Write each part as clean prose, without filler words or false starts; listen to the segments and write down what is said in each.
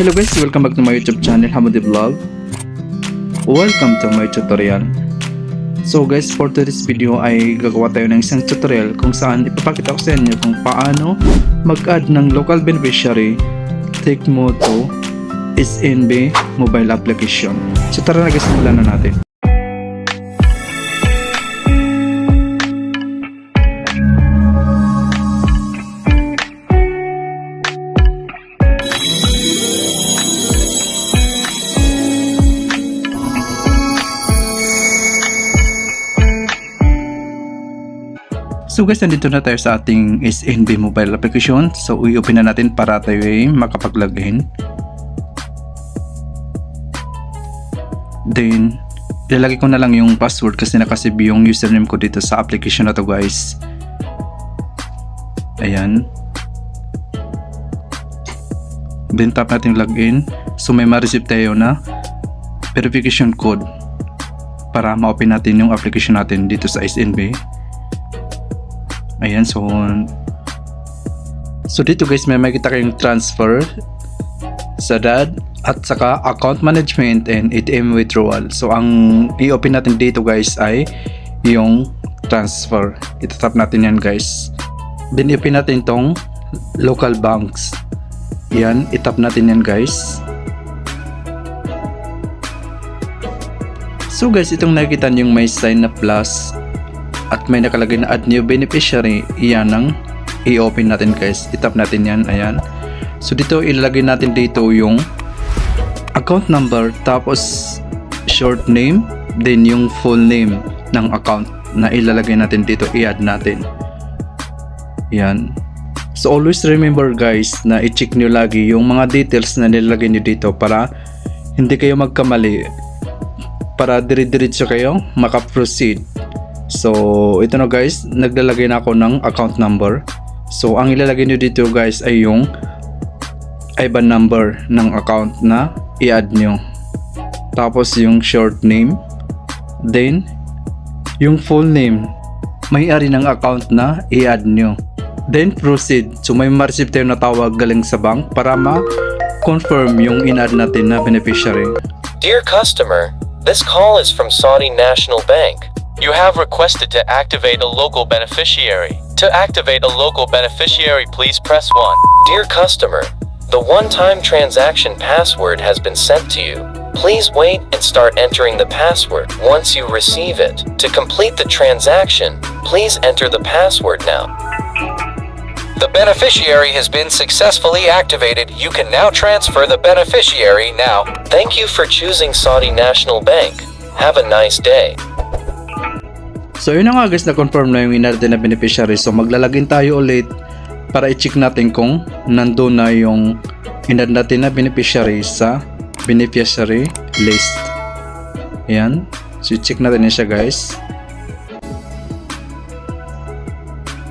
Hello guys, welcome back to my YouTube channel, Hamudi Vlog. Welcome to my tutorial. So guys, for today's video ay gagawa tayo ng isang tutorial kung saan ipapakita ko sa inyo kung paano mag-add ng local beneficiary Tecmo to SNB mobile application. So tara na guys, simulan na natin. So guys, nandito na tayo sa ating SNB mobile application. So i-open na natin para tayo ay makapag-login. Then ilalagay ko na lang yung password kasi nakasave yung username ko dito sa application na to guys. Ayan. Then tap natin login. So may ma-receive tayo na verification code para ma-open natin yung application natin dito sa SNB. Ayan, so dito guys may makita kayong transfer, SADAD, at saka account management and ATM withdrawal. So ang i-open natin dito guys ay yung transfer. Itatap natin yan guys. Then i-open natin tong local banks. Yan, itap natin yan guys. So guys, itong nakikita nyo yung may sign na plus at may nakalagay na add new beneficiary, iyan ang i-open natin guys. Itap natin yan, ayan. So dito ilalagay natin dito yung account number, tapos short name, then yung full name ng account na ilalagay natin dito, i-add natin. Yan. So always remember guys na i-check nyo lagi yung mga details na nilalagay nyo dito para hindi kayo magkamali, para dire-diretso kayo maka-proceed. So ito na guys, naglalagay na ako ng account number. So ang ilalagay nyo dito guys ay yung IBAN number ng account na i-add nyo, tapos yung short name, then yung full name, may-ari ng account na i-add nyo, then proceed. So may ma-receive tayo na tawag galing sa bank para ma-confirm yung in-add natin na beneficiary. Dear customer, this call is from Saudi National Bank. You have requested to activate a local beneficiary. To activate a local beneficiary, please press 1. Dear customer, the one-time transaction password has been sent to you. Please wait and start entering the password once you receive it. To complete the transaction, please enter the password now. The beneficiary has been successfully activated. You can now transfer the beneficiary now. Thank you for choosing Saudi National Bank. Have a nice day. So yun na nga guys, na-confirm na yung in-add na beneficiary. So maglalagin tayo ulit para i-check natin kung nandun na yung in-add natin na beneficiary sa beneficiary list. Ayan. So i-check natin siya guys.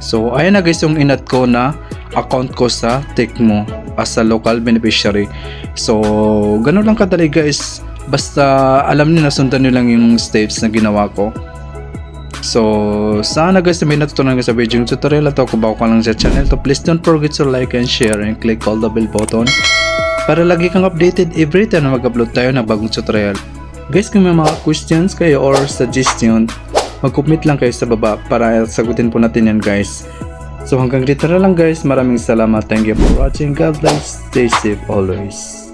So ayan na guys yung in-add ko na account ko sa Tecmo as a local beneficiary. So ganun lang kadali guys. Basta alam niyo na, sundan niyo lang yung steps na ginawa ko. So sana guys may natutunan ka sa video yung tutorial at kung bago ka lang sa channel to, please don't forget to like and share and click all the bell button para lagi kang updated every time na mag-upload tayo ng bagong tutorial. Guys, kung may mga questions kayo or suggestion, mag-comment lang kayo sa baba para sagutin po natin yan guys. So hanggang dito na lang guys, maraming salamat, thank you for watching, God bless, stay safe always.